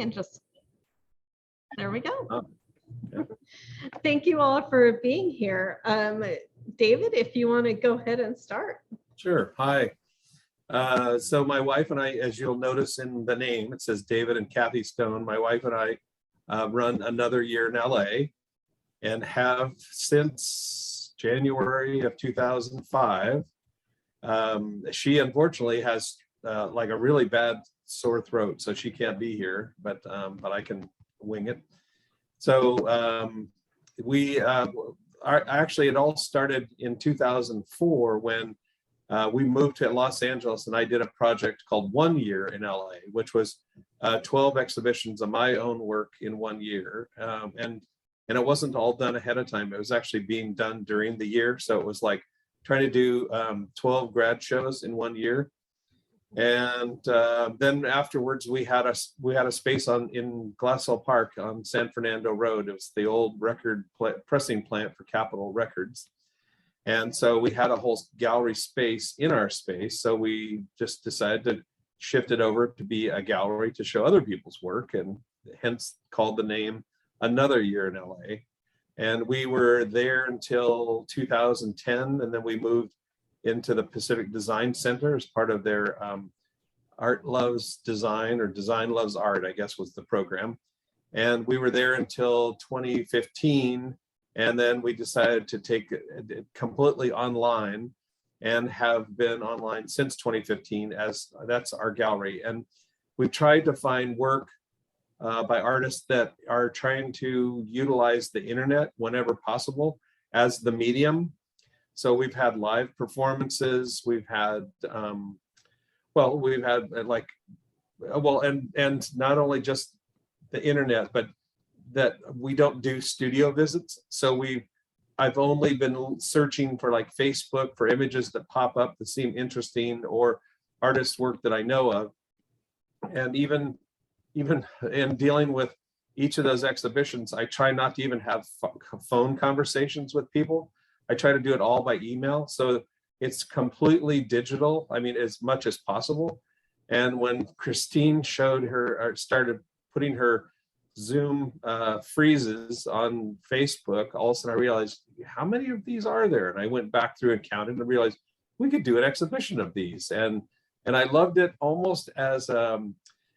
and just, there we go. Oh, yeah. Thank you all for being here. David, if you want to go ahead and start. Sure. Hi. So my wife and I, as you'll notice in the name, it says David and Kathy Stone. My wife and I run Another Year in LA and have since January of 2005. She unfortunately has like a really bad sore throat, so she can't be here, but I can wing it. So actually it all started in 2004 when we moved to Los Angeles, and I did a project called 1 Year in LA, which was 12 exhibitions of my own work in 1 year. And it wasn't all done ahead of time. It was actually being done during the year. So it was like trying to do 12 grad shows in 1 year. And then afterwards, we had a space in Glassell Park on San Fernando Road. It was the old record pressing plant for Capitol Records. And so we had a whole gallery space in our space. So we just decided to shift it over to be a gallery to show other people's work, and hence called the name Another Year in LA. And we were there until 2010, and then we moved into the Pacific Design Center as part of their Art Loves Design, or Design Loves Art, I guess was the program. And we were there until 2015. And then we decided to take it completely online, and have been online since 2015, as that's our gallery. And we've tried to find work by artists that are trying to utilize the internet whenever possible as the medium. So we've had live performances, we've had, and not only just the internet, but that we don't do studio visits. So I've only been searching for like Facebook for images that pop up that seem interesting, or artist work that I know of. And even in dealing with each of those exhibitions, I try not to even have phone conversations with people. I try to do it all by email. So it's completely digital, I mean, as much as possible. And when Kristine started putting her Zoom freezes on Facebook, all of a sudden I realized, how many of these are there? And I went back through and counted and realized we could do an exhibition of these. And I loved it almost as the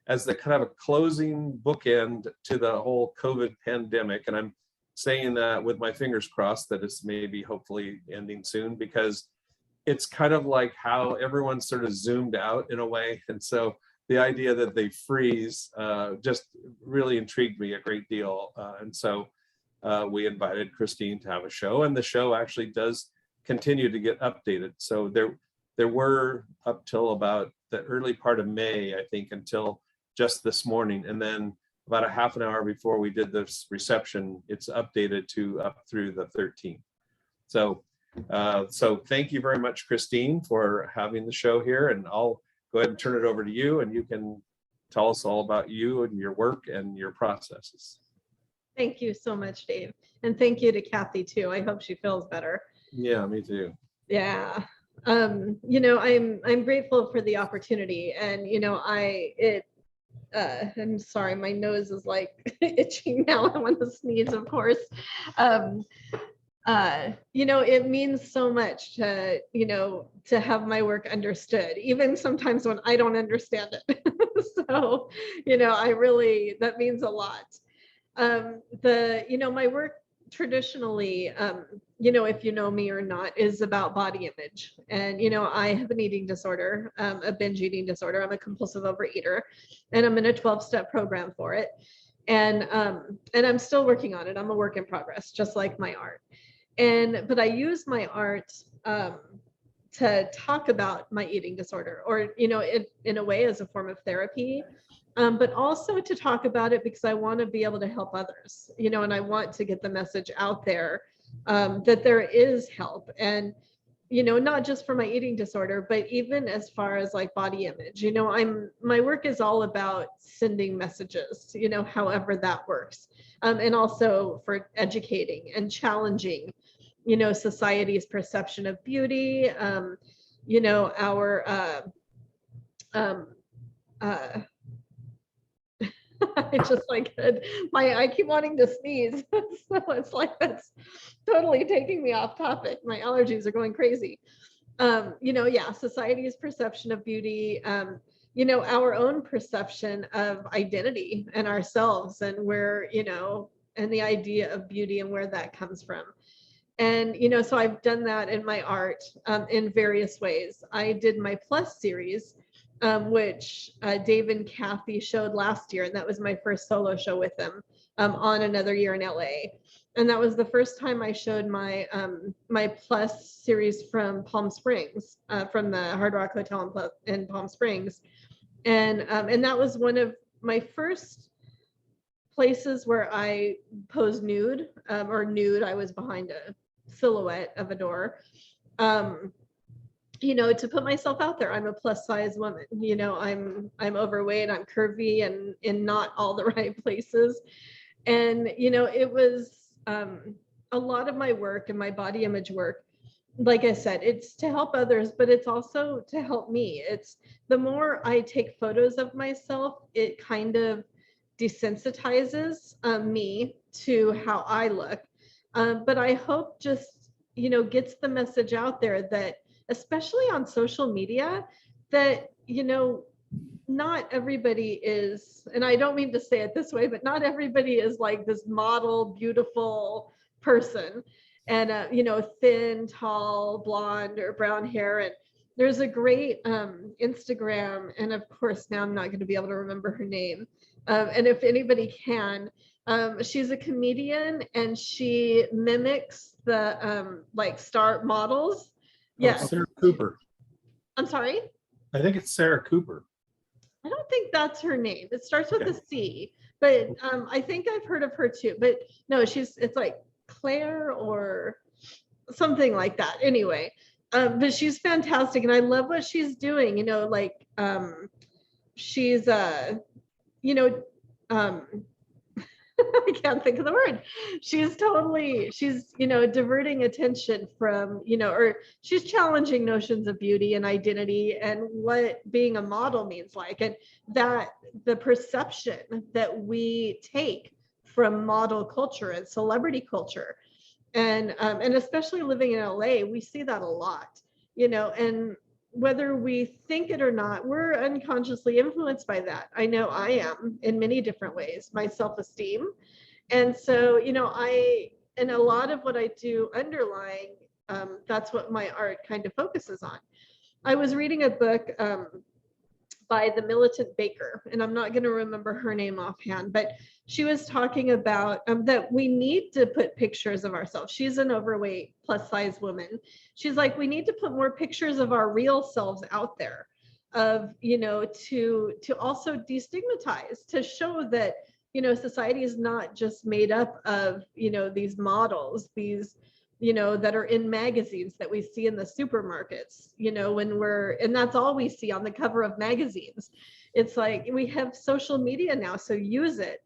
kind of a closing bookend to the whole COVID pandemic. And I'm saying that with my fingers crossed that it's maybe hopefully ending soon, because it's kind of like how everyone sort of zoomed out in a way. And so the idea that they freeze just really intrigued me a great deal. And so we invited Kristine to have a show, and the show actually does continue to get updated. So there were up till about the early part of May, I think, until just this morning. And then about a half an hour before we did this reception, it's updated to up through the 13th. So thank you very much, Kristine, for having the show here. And I'll go ahead and turn it over to you, and you can tell us all about you and your work and your processes. Thank you so much, Dave. And thank you to Kathy too. I hope she feels better. Yeah, me too. Yeah. I'm grateful for the opportunity, and I'm sorry, my nose is like itching now. I want to sneeze, of course. It means so much to have my work understood, even sometimes when I don't understand it. So, that means a lot. My work traditionally, if you know me or not, is about body image. And, I have an eating disorder, a binge eating disorder. I'm a compulsive overeater, and I'm in a 12-step program for it. And I'm still working on it. I'm a work in progress, just like my art. But I use my art to talk about my eating disorder, or, in a way as a form of therapy, but also to talk about it because I want to be able to help others, and I want to get the message out there that there is help. And, not just for my eating disorder, but even as far as like body image, my work is all about sending messages, however that works. And also for educating and challenging, society's perception of beauty, our I just like I keep wanting to sneeze. So it's like that's totally taking me off topic. My allergies are going crazy. Yeah, society's perception of beauty, our own perception of identity and ourselves and where, and the idea of beauty and where that comes from. And, so I've done that in my art in various ways. I did my Plus series, which Dave and Kathy showed last year. And that was my first solo show with them on Another Year in LA. And that was the first time I showed my Plus series from Palm Springs, from the Hard Rock Hotel in Palm Springs. And that was one of my first places where I posed nude, I was behind a silhouette of a door, to put myself out there. I'm a plus size woman, I'm overweight, I'm curvy, and in not all the right places. And, it was a lot of my work and my body image work. Like I said, it's to help others, but it's also to help me. It's the more I take photos of myself, it kind of desensitizes me to how I look. But I hope just, gets the message out there that, especially on social media, that, not everybody is, and I don't mean to say it this way, but not everybody is like this model, beautiful person and, thin, tall, blonde or brown hair. And there's a great Instagram, and of course, now I'm not going to be able to remember her name. And if anybody can, she's a comedian and she mimics the like star models. Yes. Oh, Sarah Cooper. I'm sorry? I think it's Sarah Cooper. I don't think that's her name. It starts with a C, but I think I've heard of her too. But no, it's like Claire or something like that. Anyway, but she's fantastic, and I love what she's doing. She's I can't think of the word. She's diverting attention from, or she's challenging notions of beauty and identity and what being a model means like, and that the perception that we take from model culture and celebrity culture. And especially living in LA, we see that a lot, and whether we think it or not, we're unconsciously influenced by that. I know I am in many different ways, my self-esteem. And so, and a lot of what I do underlying, that's what my art kind of focuses on. I was reading a book by the Militant Baker, and I'm not going to remember her name offhand, but she was talking about that we need to put pictures of ourselves. She's an overweight plus size woman. She's like, we need to put more pictures of our real selves out there, of, to also destigmatize, to show that, society is not just made up of, these models, these, that are in magazines that we see in the supermarkets, and that's all we see on the cover of magazines. It's like, we have social media now, so use it.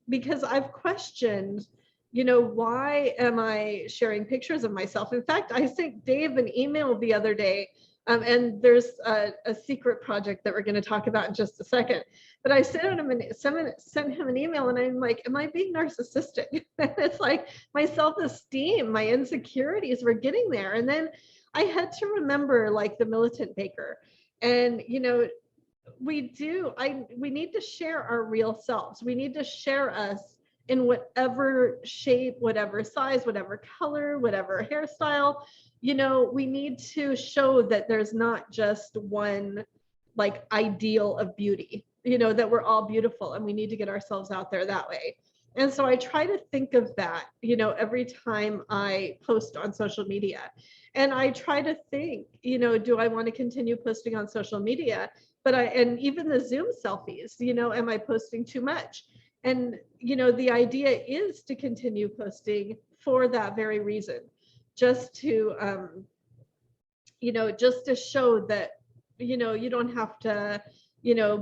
Because I've questioned, why am I sharing pictures of myself? In fact, I sent Dave an email the other day, and there's a secret project that we're going to talk about in just a second. But I sent him an email, and I'm like, am I being narcissistic? It's like my self-esteem, my insecurities were getting there. And then I had to remember, like, the Militant Baker. And, we need to share our real selves. We need to share us in whatever shape, whatever size, whatever color, whatever hairstyle. We need to show that there's not just one like ideal of beauty, that we're all beautiful, and we need to get ourselves out there that way. And so I try to think of that, every time I post on social media. And I try to think, do I want to continue posting on social media? And even the Zoom selfies, am I posting too much? And, the idea is to continue posting for that very reason, just to, just to show that, you don't have to,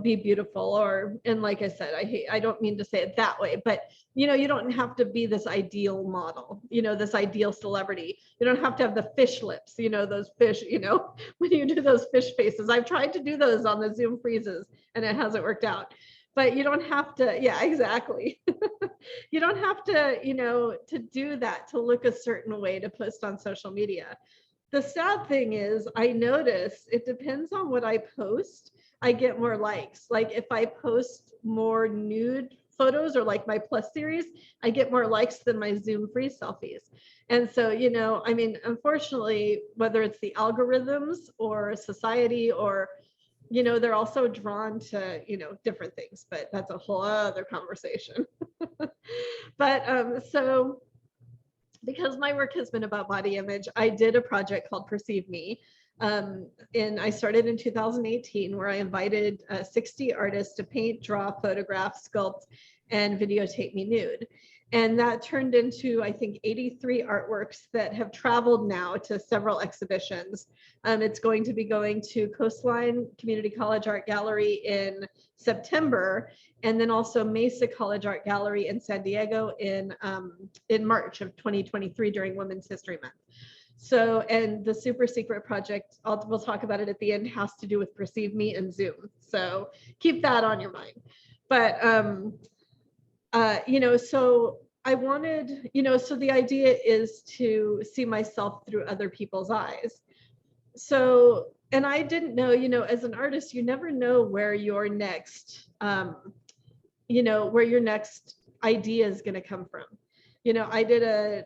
be beautiful and like I said, I don't mean to say it that way, but, you don't have to be this ideal model, this ideal celebrity. You don't have to have the fish lips, those fish, when you do those fish faces. I've tried to do those on the Zoom freezes and it hasn't worked out. but you don't have to, yeah, exactly. You don't have to, to do that, to look a certain way to post on social media. The sad thing is, I notice it depends on what I post. I get more likes. Like if I post more nude photos or like my plus series, I get more likes than my Zoom free selfies. And so, I mean, unfortunately, whether it's the algorithms or society or, they're also drawn to, different things, but that's a whole other conversation. But so because my work has been about body image, I did a project called Perceive Me. And I started in 2018, where I invited 60 artists to paint, draw, photograph, sculpt, and videotape me nude. And that turned into, I think, 83 artworks that have traveled now to several exhibitions. It's going to be going to Coastline Community College Art Gallery in September, and then also Mesa College Art Gallery in San Diego in March of 2023 during Women's History Month. So, and the super secret project, we'll talk about it at the end, has to do with Perceive Me and Zoom. So keep that on your mind. But, so I wanted, so the idea is to see myself through other people's eyes. So, and I didn't know, as an artist, you never know where your next, where your next idea is going to come from. I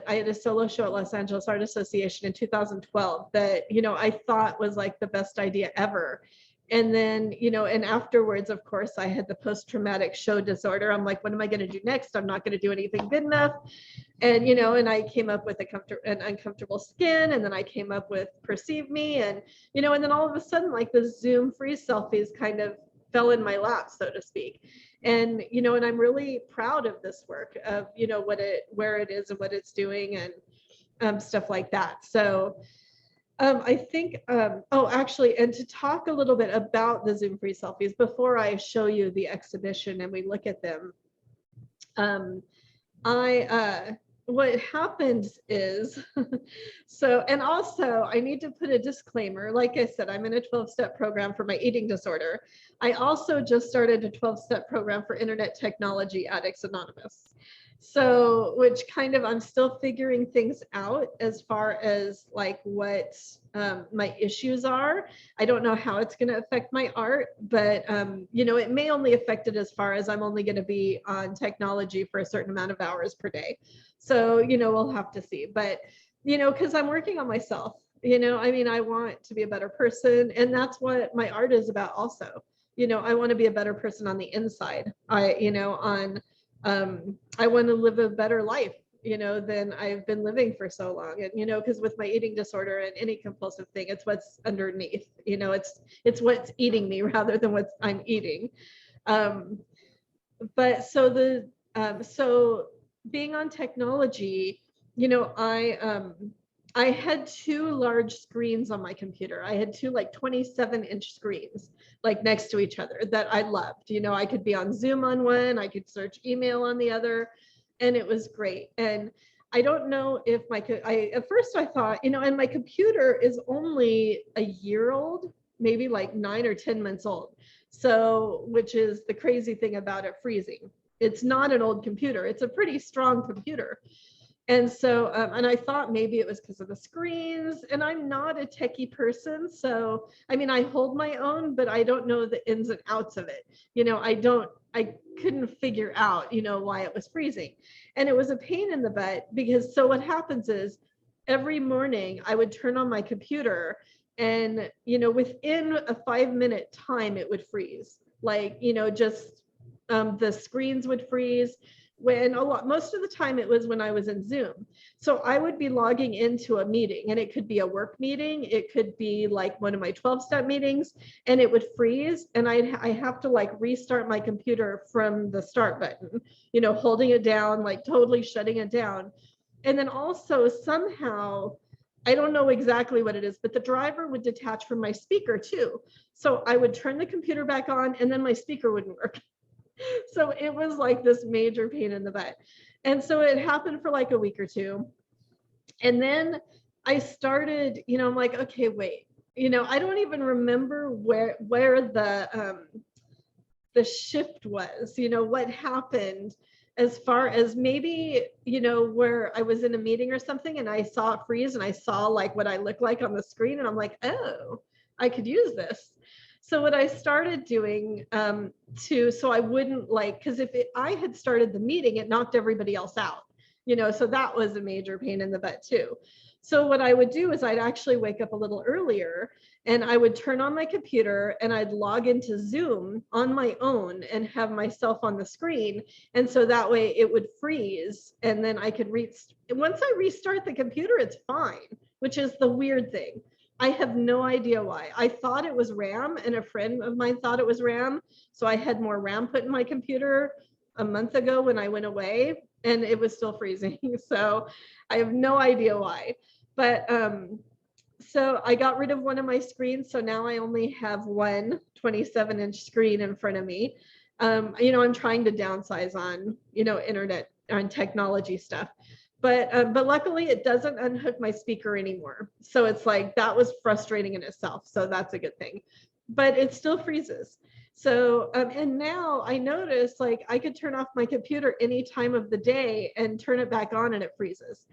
had a solo show at Los Angeles Art Association in 2012 that, I thought was like the best idea ever. And then, and afterwards, of course, I had the post-traumatic show disorder. I'm like, what am I going to do next? I'm not going to do anything good enough. And, and I came up with an uncomfortable skin. And then I came up with Perceive Me. And, and then all of a sudden, like the Zoom free selfies kind of fell in my lap, so to speak. And, and I'm really proud of this work of, where it is and what it's doing and stuff like that. So I think, actually, and to talk a little bit about the Zoom free selfies before I show you the exhibition and we look at them, what happens is, so, and also I need to put a disclaimer. Like I said, I'm in a 12-step program for my eating disorder. I also just started a 12-step program for Internet Technology Addicts Anonymous. So, which kind of, I'm still figuring things out as far as like what my issues are. I don't know how it's going to affect my art, but it may only affect it as far as I'm only going to be on technology for a certain amount of hours per day. So, we'll have to see. But, because I'm working on myself, I mean, I want to be a better person. And that's what my art is about also. I want to be a better person on the inside. I want to live a better life, than I've been living for so long. And, because with my eating disorder and any compulsive thing, it's what's underneath, it's what's eating me rather than what I'm eating. But so so being on technology, I had two large screens on my computer. I had two like 27-inch screens like next to each other that I loved. I could be on Zoom on one, I could search email on the other, and it was great. And I don't know if at first I thought, and my computer is only a year old, maybe like 9 or 10 months old. So, which is the crazy thing about it freezing. It's not an old computer. It's a pretty strong computer. And so, and I thought maybe it was because of the screens, and I'm not a techie person. So, I mean, I hold my own, but I don't know the ins and outs of it. I couldn't figure out, why it was freezing. And it was a pain in the butt because, so what happens is every morning I would turn on my computer and, within a 5-minute time, it would freeze. Like, just the screens would freeze. Most of the time it was when I was in Zoom. So I would be logging into a meeting, and it could be a work meeting. It could be like one of my 12-step meetings, and it would freeze. And I have to like restart my computer from the start button, holding it down, like totally shutting it down. And then also somehow, I don't know exactly what it is, but the driver would detach from my speaker too. So I would turn the computer back on and then my speaker wouldn't work. So it was like this major pain in the butt. And so it happened for like a week or two. And then I started, I'm like, okay, wait, I don't even remember where the the shift was, what happened as far as maybe, where I was in a meeting or something and I saw it freeze and I saw like what I look like on the screen and I'm like, oh, I could use this. So what I started doing so I wouldn't because if I had started the meeting, it knocked everybody else out, so that was a major pain in the butt too. So what I would do is I'd actually wake up a little earlier and I would turn on my computer and I'd log into Zoom on my own and have myself on the screen. And so that way it would freeze and then I could once I restart the computer, it's fine, which is the weird thing. I have no idea why. I thought it was RAM and a friend of mine thought it was RAM. So I had more RAM put in my computer a month ago when I went away and it was still freezing. So I have no idea why. But so I got rid of one of my screens. So now I only have one 27-inch screen in front of me. I'm trying to downsize on, internet on technology stuff. But luckily it doesn't unhook my speaker anymore. So it's like, that was frustrating in itself. So that's a good thing, but it still freezes. So, and now I notice like I could turn off my computer any time of the day and turn it back on and it freezes.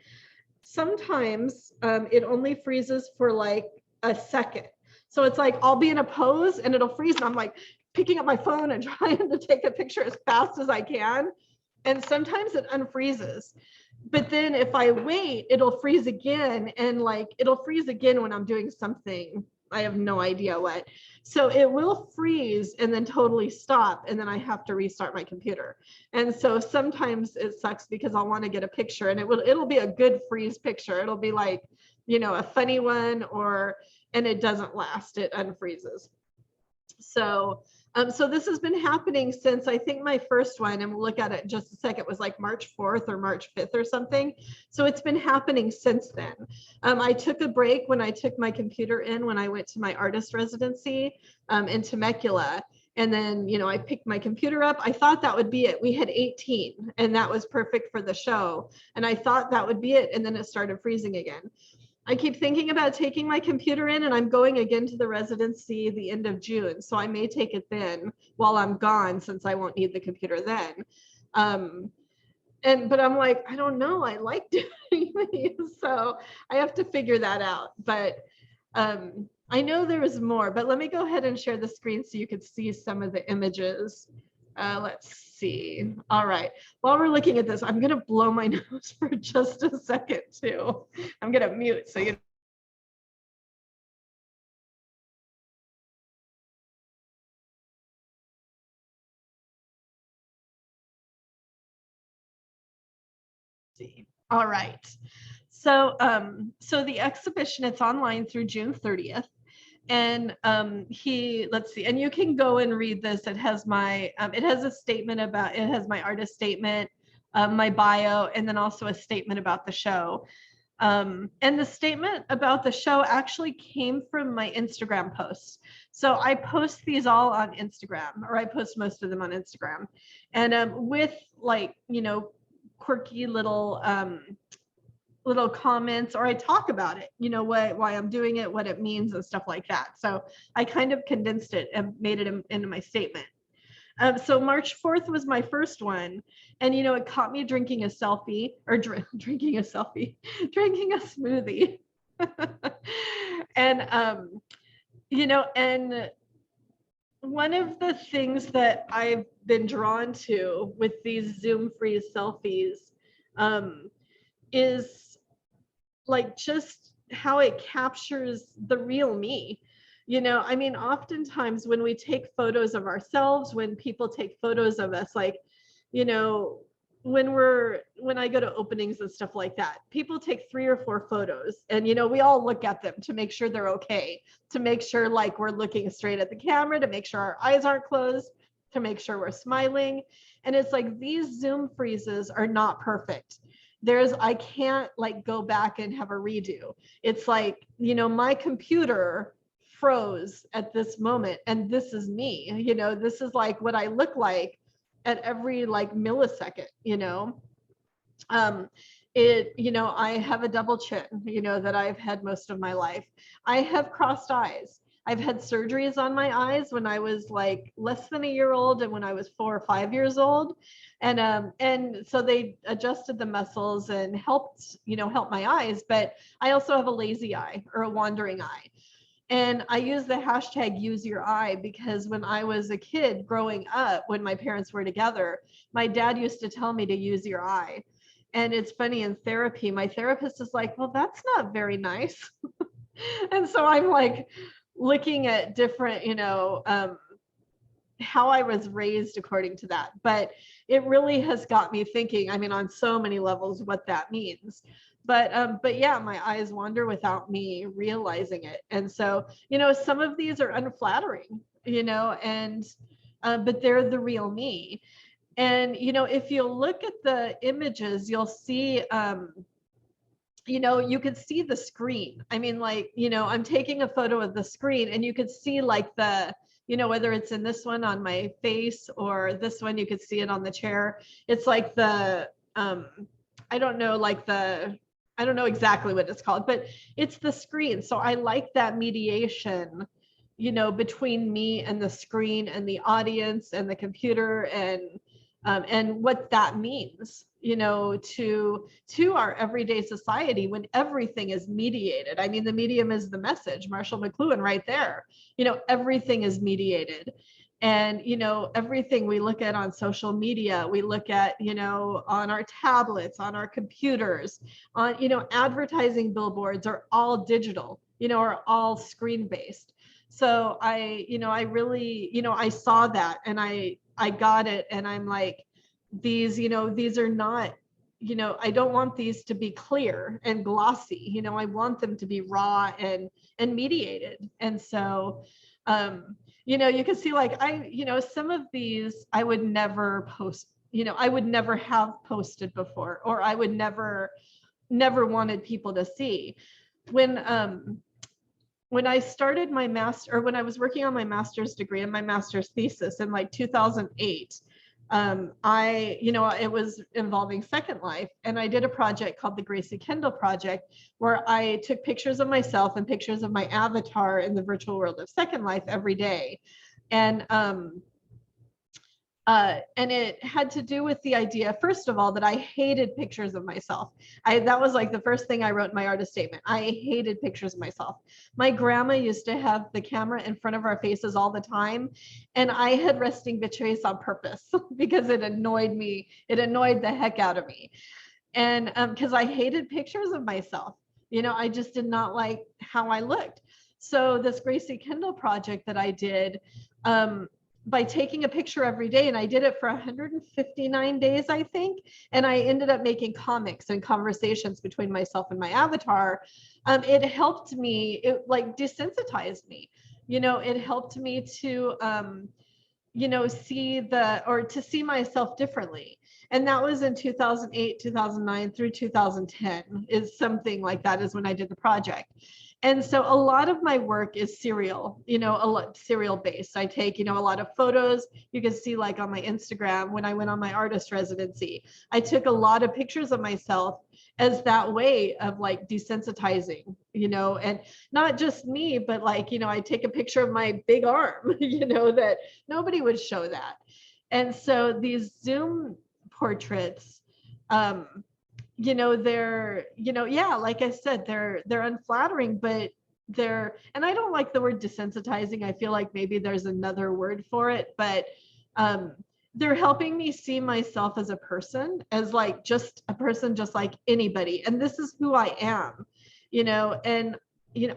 Sometimes it only freezes for like a second. So it's like, I'll be in a pose and it'll freeze and I'm like picking up my phone and trying to take a picture as fast as I can. And sometimes it unfreezes. But then if I wait, it'll freeze again. And like, it'll freeze again when I'm doing something. I have no idea what. So it will freeze and then totally stop. And then I have to restart my computer. And so sometimes it sucks because I'll want to get a picture and it'll be a good freeze picture. It'll be like, a funny one and it doesn't last, it unfreezes. So this has been happening since I think my first one, and we'll look at it in just a second, was like March 4th or March 5th or something. So it's been happening since then. I took a break when I took my computer in when I went to my artist residency in Temecula. And then, I picked my computer up. I thought that would be it. We had 18 and that was perfect for the show. And I thought that would be it. And then it started freezing again. I keep thinking about taking my computer in and I'm going again to the residency the end of June. So I may take it then while I'm gone since I won't need the computer then. But I'm like, I don't know, I like doing these. So I have to figure that out. But I know there is more, but let me go ahead and share the screen so you could see some of the images. Let's see. All right. While we're looking at this, I'm going to blow my nose for just a second too. I'm going to mute so you see. All right. So the exhibition, it's online through June 30th. And let's see, and you can go and read this. It has it has a statement it has my artist statement, my bio, and then also a statement about the show. And the statement about the show actually came from my Instagram posts. So I post these all on Instagram, or I post most of them on Instagram. And with like, quirky little comments, or I talk about it, why I'm doing it, what it means and stuff like that. So I kind of condensed it and made it into my statement. So March 4th was my first one. And, it caught me drinking a selfie or drinking a smoothie. And, and one of the things that I've been drawn to with these Zoom freeze selfies is like just how it captures the real me. Oftentimes when we take photos of ourselves, when people take photos of us, like, when I go to openings and stuff like that, people take 3 or 4 photos and, we all look at them to make sure they're okay, to make sure like we're looking straight at the camera, to make sure our eyes aren't closed, to make sure we're smiling. And it's like, these Zoom freezes are not perfect. I can't like go back and have a redo. It's like, my computer froze at this moment and this is me, this is like what I look like at every like millisecond, I have a double chin, that I've had most of my life. I have crossed eyes. I've had surgeries on my eyes when I was like less than a year old and when I was 4 or 5 years old. And so they adjusted the muscles and helped, help my eyes. But I also have a lazy eye or a wandering eye. And I use the hashtag use your eye because when I was a kid growing up, when my parents were together, my dad used to tell me to use your eye. And it's funny, in therapy, my therapist is like, well, that's not very nice. And so I'm like looking at different, how I was raised according to that. But it really has got me thinking, I mean, on so many levels, what that means. But yeah, my eyes wander without me realizing it. And so, some of these are unflattering, and but they're the real me. And if you look at the images, you'll see you could see the screen. I mean, like, I'm taking a photo of the screen and you could see like whether it's in this one on my face or this one, you could see it on the chair. It's like I don't know, I don't know exactly what it's called, but it's the screen. So I like that mediation, between me and the screen and the audience and the computer and what that means, to our everyday society when everything is mediated. I mean, the medium is the message. Marshall McLuhan right there. Everything is mediated. And, everything we look at on social media, we look at, on our tablets, on our computers, on, advertising billboards are all digital, are all screen based. So I really, I saw that and I got it. And I'm like, these are not, I don't want these to be clear and glossy, I want them to be raw and mediated. And so, you can see like some of these I would never post, I would never have posted before, or I would never wanted people to see. When I started my master, or when I was working on my master's degree and my master's thesis in like 2008, it was involving Second Life, and I did a project called the Gracie Kendall Project, where I took pictures of myself and pictures of my avatar in the virtual world of Second Life every day. And it had to do with the idea, first of all, that I hated pictures of myself. That was like the first thing I wrote in my artist statement. I hated pictures of myself. My grandma used to have the camera in front of our faces all the time. And I had resting bitch face on purpose because it annoyed me. It annoyed the heck out of me. And because I hated pictures of myself, I just did not like how I looked. So this Gracie Kendall project that I did, by taking a picture every day, and I did it for 159 days, I think, and I ended up making comics and conversations between myself and my avatar. It helped me, it like desensitized me, it helped me to see myself differently. And that was in 2008, 2009 through 2010, is something like that is when I did the project. And so a lot of my work is serial, serial based. I take, a lot of photos. You can see like on my Instagram, when I went on my artist residency, I took a lot of pictures of myself as that way of like desensitizing, and not just me, but like, I take a picture of my big arm, that nobody would show that. And so these Zoom portraits, they're, yeah, like I said, they're unflattering, but and I don't like the word desensitizing. I feel like maybe there's another word for it, but they're helping me see myself as a person, as like just a person, just like anybody. And this is who I am, and,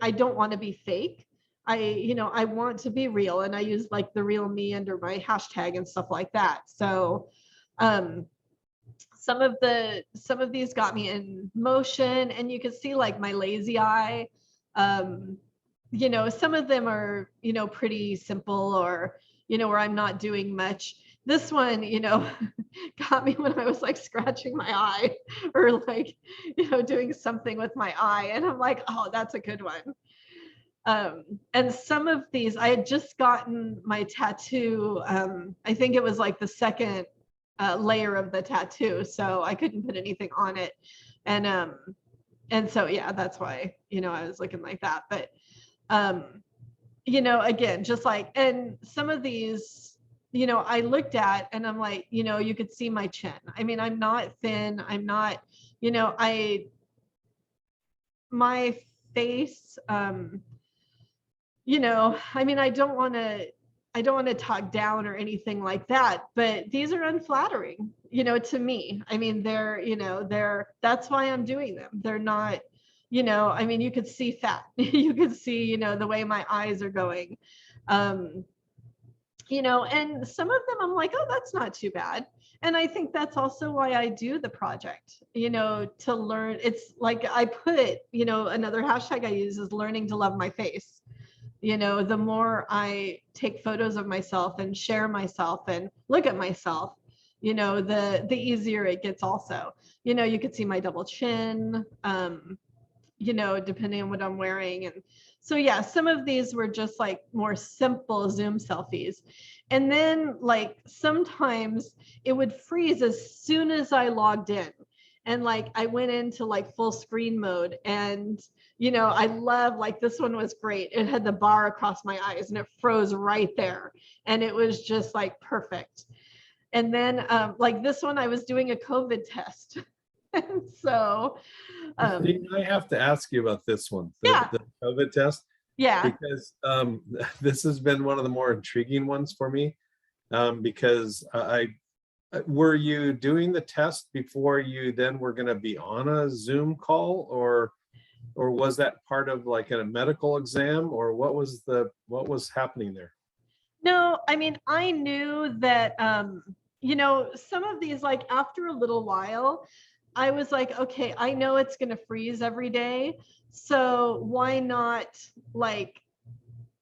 I don't want to be fake. I want to be real. And I use like the real me under my hashtag and stuff like that. So, some of these got me in motion, and you can see like my lazy eye. Some of them are, pretty simple, or, where I'm not doing much. This one, got me when I was like scratching my eye or like, doing something with my eye. And I'm like, oh, that's a good one. And some of these, I had just gotten my tattoo. I think it was like the second layer of the tattoo, so I couldn't put anything on it. And so, yeah, that's why, I was looking like that. But again, just like, and some of these, I looked at and I'm like, you could see my chin. I mean, I'm not thin. I'm not, my face, I mean, I don't want to talk down or anything like that, but these are unflattering, to me. I mean, that's why I'm doing them. They're not, I mean, you could see fat, you could see, the way my eyes are going. Um, and some of them I'm like, oh, that's not too bad. And I think that's also why I do the project, to learn. It's like I put, another hashtag I use is learning to love my face. The more I take photos of myself and share myself and look at myself, the easier it gets also. You could see my double chin, depending on what I'm wearing. And so, yeah, some of these were just like more simple Zoom selfies. And then like sometimes it would freeze as soon as I logged in. And like I went into like full screen mode, and I love, like, this one was great. It had the bar across my eyes and it froze right there. And it was just like perfect. And then like this one, I was doing a COVID test. And so Christine, I have to ask you about this one, yeah, the COVID test, yeah. because this has been one of the more intriguing ones for me. Because were you doing the test before you then were going to be on a Zoom call, or was that part of like a medical exam, or what was happening there? No, I mean, I knew that, some of these, like after a little while, I was like, okay, I know it's going to freeze every day. So why not, like,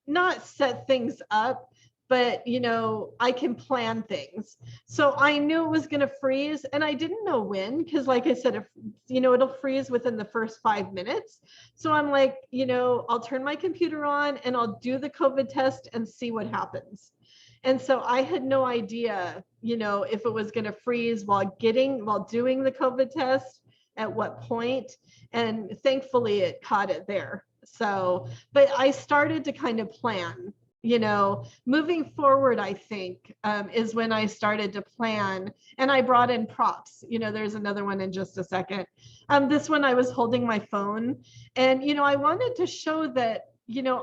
not set things up, but I can plan things. So I knew it was going to freeze, and I didn't know when, because like I said, if it'll freeze within the first 5 minutes. So I'm like, I'll turn my computer on and I'll do the COVID test and see what happens. And so I had no idea, if it was going to freeze while doing the COVID test, at what point. And thankfully it caught it there. So, but I started to kind of plan, moving forward, I think, is when I started to plan, and I brought in props. There's another one in just a second. This one I was holding my phone, and, I wanted to show that,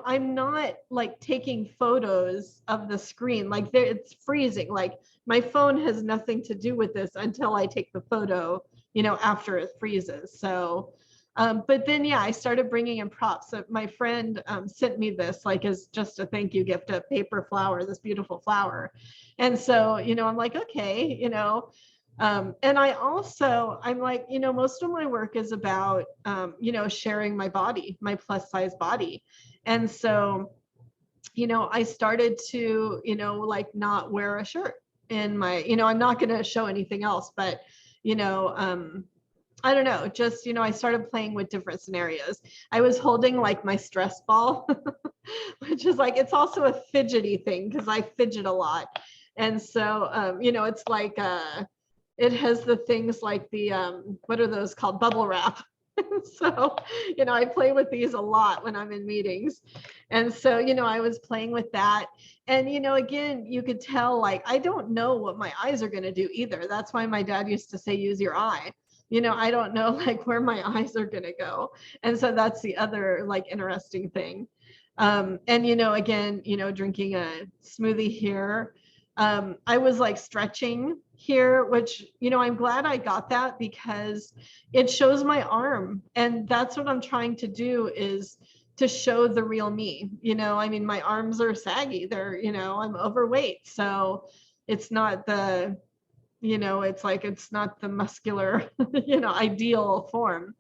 I'm not like taking photos of the screen, like it's freezing. Like my phone has nothing to do with this until I take the photo, after it freezes. So, but then, yeah, I started bringing in props. So my friend sent me this, like, as just a thank you gift, a paper flower, this beautiful flower. And so, I'm like, okay, and I'm like, most of my work is about, sharing my body, my plus size body. And so, I started to, like, not wear a shirt in my, I'm not going to show anything else, but, I don't know, just, I started playing with different scenarios. I was holding like my stress ball, which is like, it's also a fidgety thing because I fidget a lot. And so, it's like, it has the things like the, what are those called? Bubble wrap. So, I play with these a lot when I'm in meetings. And so, I was playing with that. And, again, you could tell, like, I don't know what my eyes are going to do either. That's why my dad used to say, use your eye. I don't know, like, where my eyes are going to go. And so that's the other, like, interesting thing. And, again, drinking a smoothie here. I was like stretching here, which, I'm glad I got that because it shows my arm. And that's what I'm trying to do, is to show the real me. I mean, my arms are saggy. They're, I'm overweight. So it's not the, it's like, it's not the muscular, ideal form.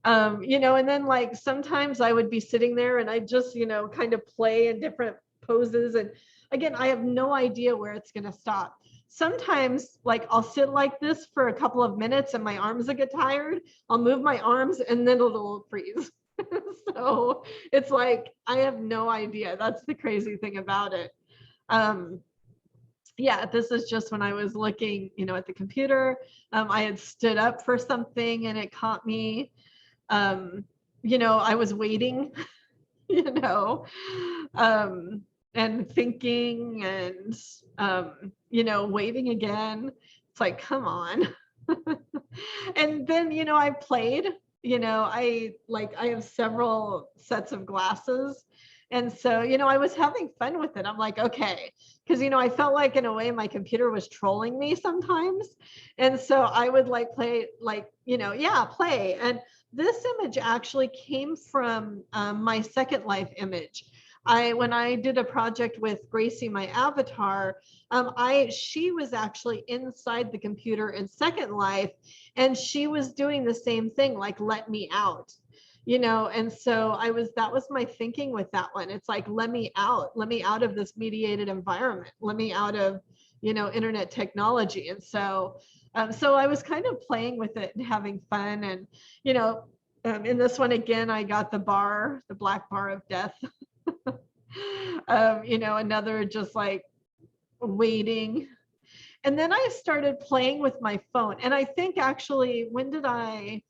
And then like sometimes I would be sitting there and I just, kind of play in different poses. And again, I have no idea where it's going to stop. Sometimes like I'll sit like this for a couple of minutes and my arms will get tired. I'll move my arms and then it'll freeze. So it's like, I have no idea. That's the crazy thing about it. Yeah, this is just when I was looking, at the computer. I had stood up for something and it caught me. I was waiting you know, and thinking and, waiting again. It's like, come on. And then, I played, I have several sets of glasses. And so, I was having fun with it. I'm like, okay, because, I felt like in a way my computer was trolling me sometimes. And so I would play, play. And this image actually came from my Second Life image. When I did a project with Gracie, my avatar, she was actually inside the computer in Second Life, and she was doing the same thing, like let me out, and so that was my thinking with that one. It's like, let me out of this mediated environment, let me out of, internet technology. And so I was kind of playing with it and having fun. And, in this one, again, I got the black bar of death. Another just like waiting. And then I started playing with my phone. And I think actually, when did I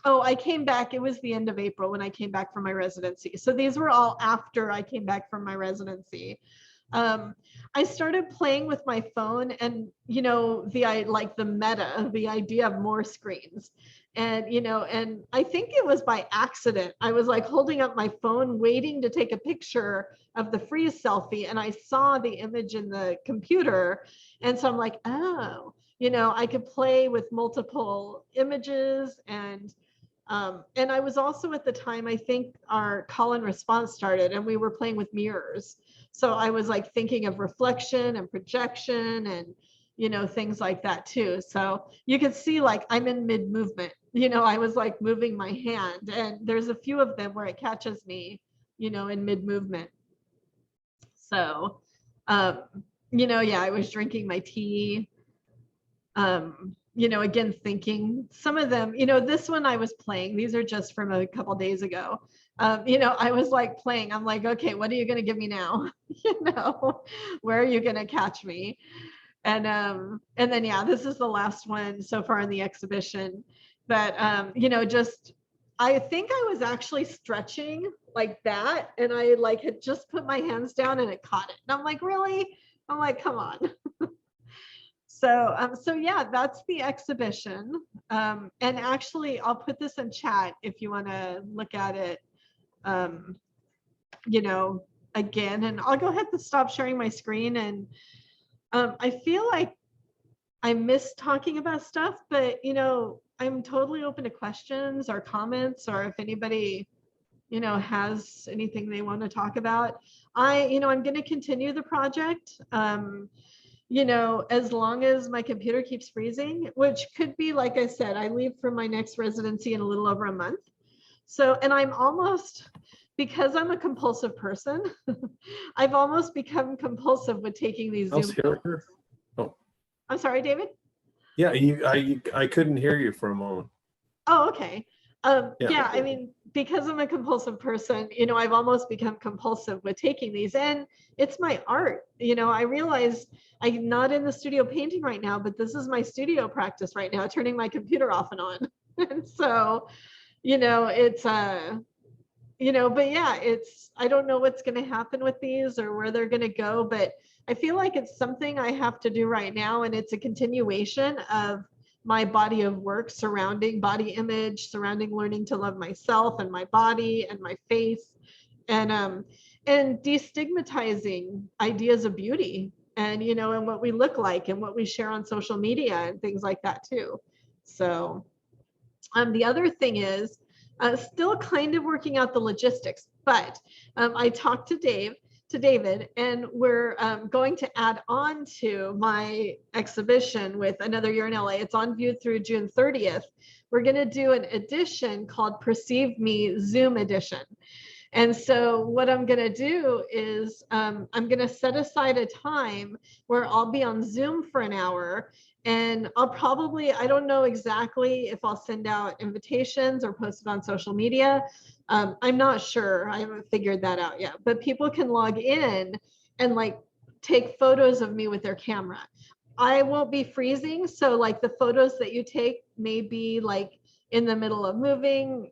I came back, it was the end of April when I came back from my residency. So these were all after I came back from my residency. I started playing with my phone, and the meta, the idea of more screens. And and I think it was by accident. I was like holding up my phone waiting to take a picture of the freeze selfie, and I saw the image in the computer. And so I'm like, oh, I could play with multiple images. And I was also, at the time, I think our call and response started, and we were playing with mirrors. So I was like thinking of reflection and projection and, things like that too. So you could see like I'm in mid movement, I was like moving my hand, and there's a few of them where it catches me, in mid movement. So, yeah, I was drinking my tea. Again, thinking some of them, this one I was playing, these are just from a couple days ago. I was like playing, I'm like, okay, what are you going to give me now? Where are you going to catch me? And then, yeah, this is the last one so far in the exhibition. But, just, I think I was actually stretching like that. And I had just put my hands down and it caught it. And I'm like, really? I'm like, come on. So yeah, that's the exhibition. And actually, I'll put this in chat if you want to look at it, again. And I'll go ahead and stop sharing my screen. And I feel like I miss talking about stuff, but, I'm totally open to questions or comments, or if anybody, has anything they want to talk about. I'm going to continue the project. As long as my computer keeps freezing, which could be, like I said, I leave for my next residency in a little over a month. So, and I'm almost, because I'm a compulsive person, I've almost become compulsive with taking these Zoom calls. Oh, I'm sorry, David? Yeah, I couldn't hear you for a moment. Oh, okay. Yeah. I mean, because I'm a compulsive person, I've almost become compulsive with taking these, and it's my art. I realize I'm not in the studio painting right now, but this is my studio practice right now, turning my computer off and on. And so, it's but yeah, I don't know what's going to happen with these or where they're going to go, but I feel like it's something I have to do right now. And it's a continuation of my body of work surrounding body image, surrounding learning to love myself and my body and my face, and destigmatizing ideas of beauty and, and what we look like and what we share on social media and things like that too. So the other thing is, still kind of working out the logistics, but I talked to David, and we're going to add on to my exhibition with Another Year in LA. It's on view through June 30th. We're going to do an edition called Perceive Me Zoom Edition. And so what I'm going to do is I'm going to set aside a time where I'll be on Zoom for an hour. And I'll probably, I don't know exactly if I'll send out invitations or post it on social media. I'm not sure. I haven't figured that out yet. But people can log in and take photos of me with their camera. I won't be freezing. So the photos that you take may be in the middle of moving,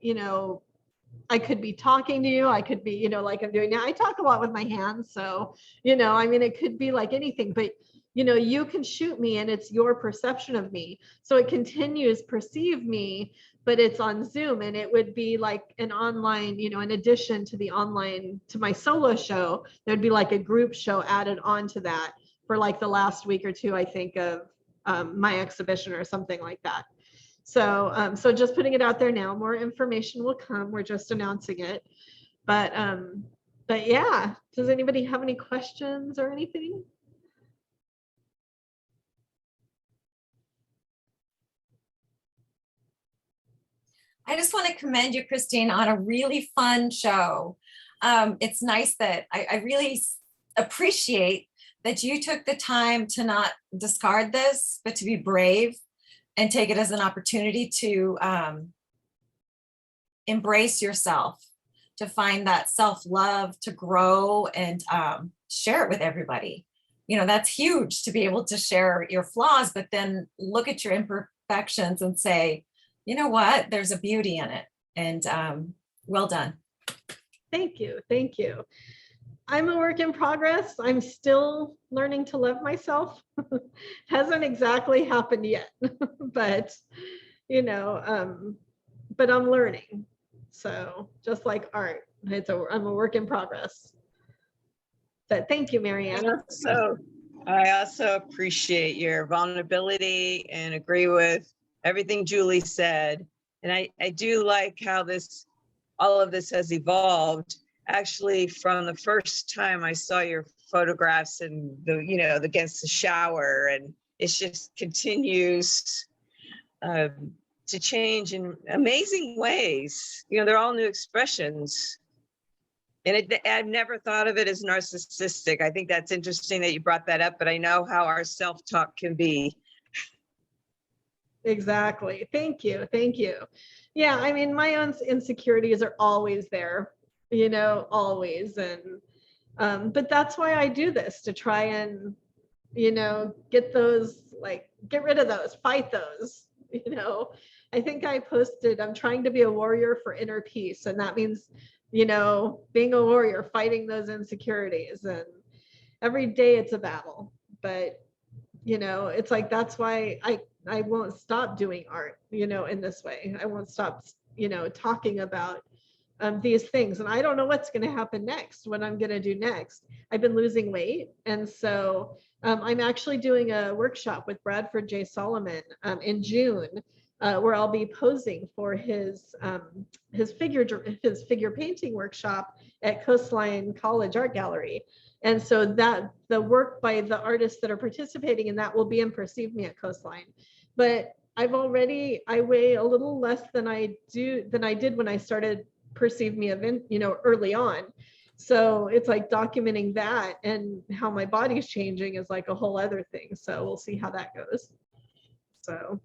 I could be talking to you. I could be, like I'm doing now. I talk a lot with my hands. So, I mean, it could be like anything, but you can shoot me and it's your perception of me. So it continues perceive me, but it's on Zoom, and it would be like an online, in addition to to my solo show, there'd be like a group show added on to that for like the last week or two, I think, of my exhibition or something like that. So just putting it out there now. More information will come. We're just announcing it. But yeah, does anybody have any questions or anything? I just want to commend you, Kristine, on a really fun show. It's nice that I really appreciate that you took the time to not discard this, but to be brave and take it as an opportunity to embrace yourself, to find that self-love, to grow and share it with everybody. That's huge, to be able to share your flaws, but then look at your imperfections and say, you know what, there's a beauty in it. And well done. Thank you. Thank you. I'm a work in progress. I'm still learning to love myself. Hasn't exactly happened yet, but but I'm learning. So just like art, I'm a work in progress. But thank you, Marianne. I also appreciate your vulnerability and agree with everything Julie said. And I do like how all of this has evolved. Actually, from the first time I saw your photographs and against the shower, and it just continues to change in amazing ways. They're all new expressions. And I've never thought of it as narcissistic. I think that's interesting that you brought that up, but I know how our self-talk can be. Exactly. Thank you. Thank you. Yeah, I mean, my own insecurities are always there, always. And but that's why I do this, to try and, get rid of those, fight those, I think I posted, I'm trying to be a warrior for inner peace. And that means, being a warrior, fighting those insecurities. And every day it's a battle, but it's like, that's why I won't stop doing art, in this way. I won't stop, talking about these things. And I don't know what's going to happen next, what I'm going to do next. I've been losing weight. And so I'm actually doing a workshop with Bradford J. Solomon in June, where I'll be posing for his figure painting workshop at Coastline College Art Gallery. And so that the work by the artists that are participating in that will be in Perceive Me at Coastline. But I weigh a little less than I did when I started Perceive Me event, early on. So it's like documenting that, and how my body's changing is like a whole other thing. So we'll see how that goes. So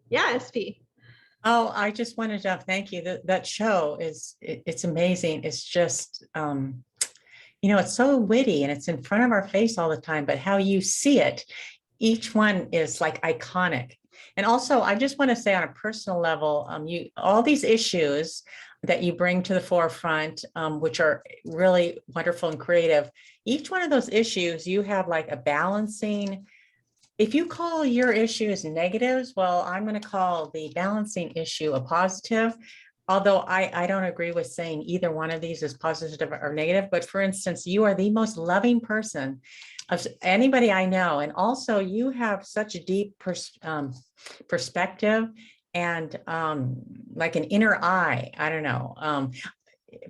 yeah, SP. Oh, I just wanted to thank you. That show it's amazing. It's just, it's so witty and it's in front of our face all the time, but how you see it, each one is like iconic. And also, I just want to say on a personal level, all these issues that you bring to the forefront, which are really wonderful and creative, each one of those issues, you have like a balancing. If you call your issues negatives, well, I'm going to call the balancing issue a positive. Although I don't agree with saying either one of these is positive or negative. But for instance, you are the most loving person of anybody I know. And also you have such a deep perspective and like an inner eye. I don't know.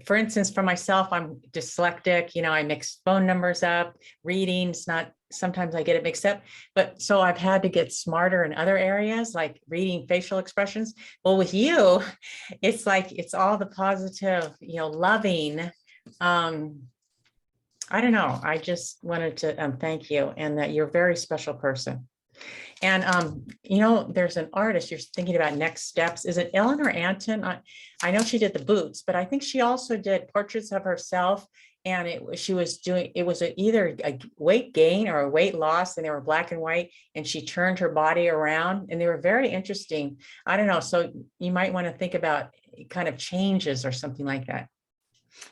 For instance, for myself, I'm dyslexic, I mix phone numbers up, readings, sometimes I get it mixed up, but so I've had to get smarter in other areas, like reading facial expressions. Well, with you, it's like, it's all the positive, loving. I don't know. I just wanted to thank you, and that you're a very special person. And, there's an artist you're thinking about next steps. Is it Eleanor Anton? I know she did the boots, but I think she also did portraits of herself and she was doing, it was either a weight gain or a weight loss, and they were black and white, and she turned her body around, and they were very interesting. I don't know. So you might want to think about kind of changes or something like that.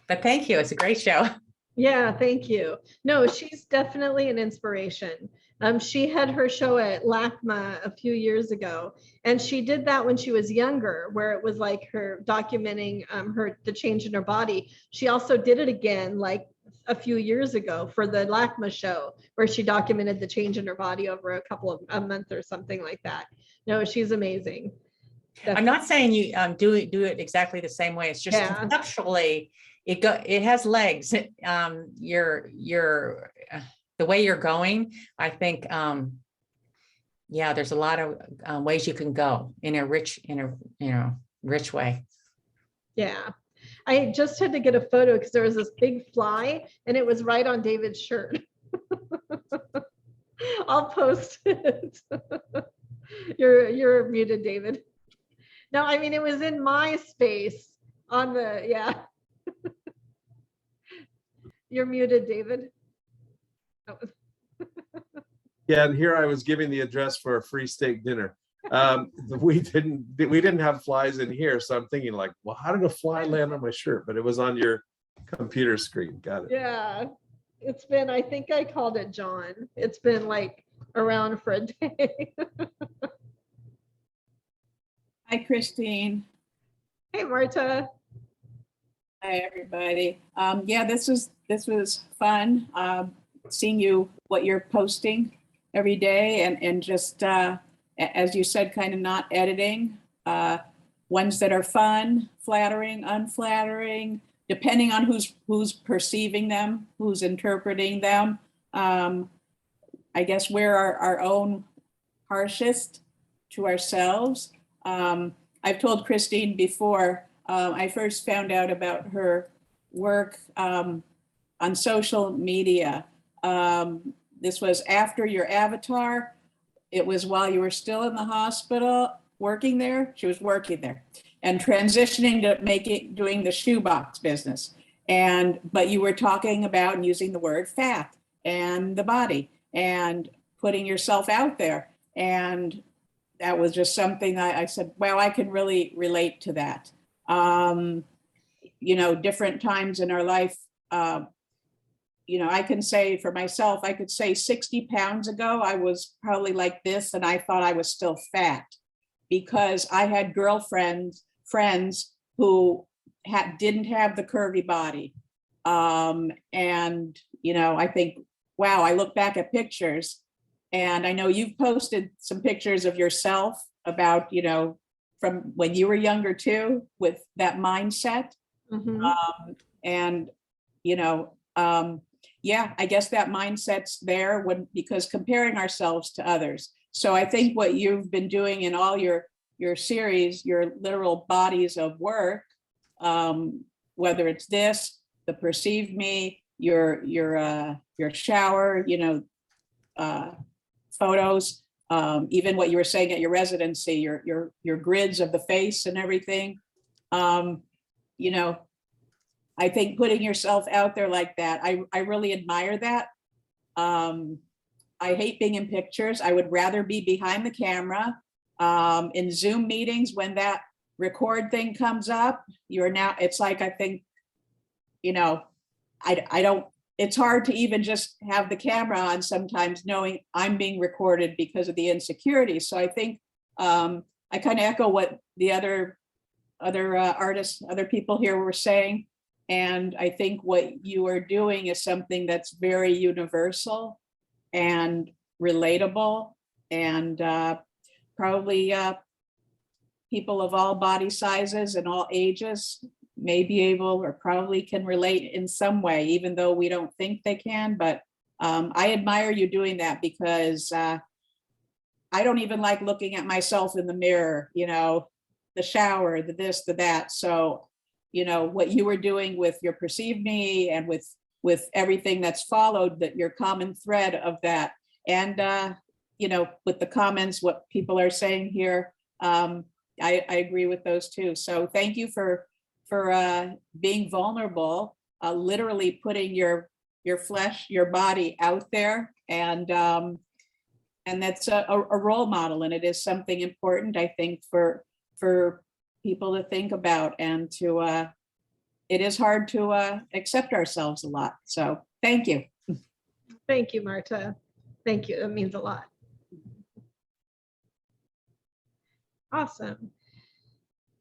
But thank you. It's a great show. Yeah, thank you. No, she's definitely an inspiration. She had her show at LACMA a few years ago, and she did that when she was younger, where it was like her documenting the change in her body. She also did it again like a few years ago for the LACMA show, where she documented the change in her body over a month or something like that. No, she's amazing. I'm not saying you do it exactly the same way. It's just conceptually it has legs. The way you're going, I think, yeah, there's a lot of ways you can go in a rich way. Yeah. I just had to get a photo because there was this big fly and it was right on David's shirt. I'll post it. You're muted, David. No, I mean, it was in my space on the, yeah. You're muted, David. Oh. Yeah, and here I was giving the address for a free steak dinner. We didn't have flies in here, so I'm thinking like, well, how did a fly land on my shirt? But it was on your computer screen. Got it. Yeah, it's been, I think I called it John. It's been like around for a day. Hi, Kristine. Hey, Marta. Hi, everybody. Yeah, this was fun. Seeing what you're posting every day, and just as you said, kind of not editing. Ones that are fun, flattering, unflattering, depending on who's perceiving them, who's interpreting them. I guess we're our own harshest to ourselves. I've told Kristine before, I first found out about her work on social media. This was after your avatar. It was while you were still in the hospital working there. She was working there and transitioning to doing the shoebox business. But you were talking about and using the word fat and the body and putting yourself out there. And that was just something I said, well, I can really relate to that. Different times in our life, I can say for myself, I could say 60 pounds ago, I was probably like this, and I thought I was still fat because I had friends who didn't have the curvy body. I think, wow, I look back at pictures, and I know you've posted some pictures of yourself about, from when you were younger too, with that mindset. Mm-hmm. Yeah, I guess that mindset's there because comparing ourselves to others. So I think what you've been doing in all your series, your literal bodies of work, whether it's this, the Perceive Me, your shower, photos, even what you were saying at your residency, your grids of the face and everything. I think putting yourself out there like that, I really admire that. I hate being in pictures. I would rather be behind the camera. In Zoom meetings, when that record thing comes up, it's like, I think, it's hard to even just have the camera on sometimes, knowing I'm being recorded because of the insecurity. So I think I kind of echo what the other artists, other people here were saying. And I think what you are doing is something that's very universal and relatable, and probably people of all body sizes and all ages may be able or probably can relate in some way, even though we don't think they can. But I admire you doing that, because I don't even like looking at myself in the mirror, the shower, the this, the that. So what you were doing with your Perceive Me and with everything that's followed, that your common thread of that, and with the comments, what people are saying here, I agree with those too. So thank you for being vulnerable literally putting your flesh, your body out there, and that's a role model, and it is something important, I think, for people to think about, and to it is hard to accept ourselves a lot. So thank you. Thank you, Marta. Thank you. It means a lot. Awesome.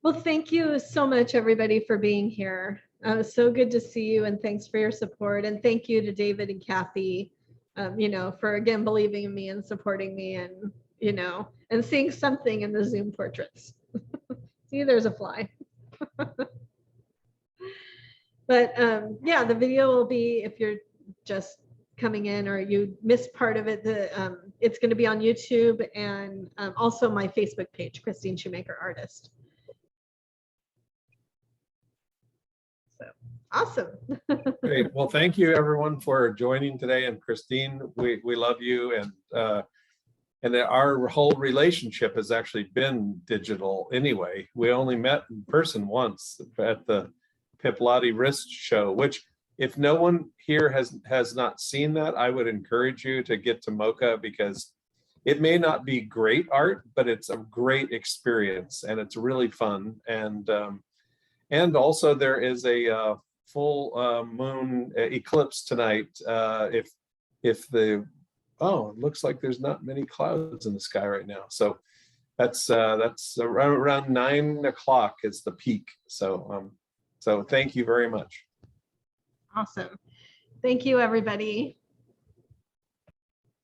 Well, thank you so much, everybody, for being here. So good to see you, and thanks for your support. And thank you to David and Kathy, for again believing in me and supporting me, and and seeing something in the Zoom portraits. See, there's a fly. But yeah, the video will be, if you're just coming in or you missed part of it, it's going to be on YouTube, and also my Facebook page, Kristine Schomaker Artist. So awesome. Great. Well, thank you everyone for joining today. And Kristine, we love you. And our whole relationship has actually been digital anyway. We only met in person once at the Piplati Wrist show, which, if no one here has not seen that, I would encourage you to get to MoCA, because it may not be great art, but it's a great experience and it's really fun. And also there is a full moon eclipse tonight. If the it looks like there's not many clouds in the sky right now. So that's around 9 o'clock is the peak. So thank you very much. Awesome. Thank you, everybody.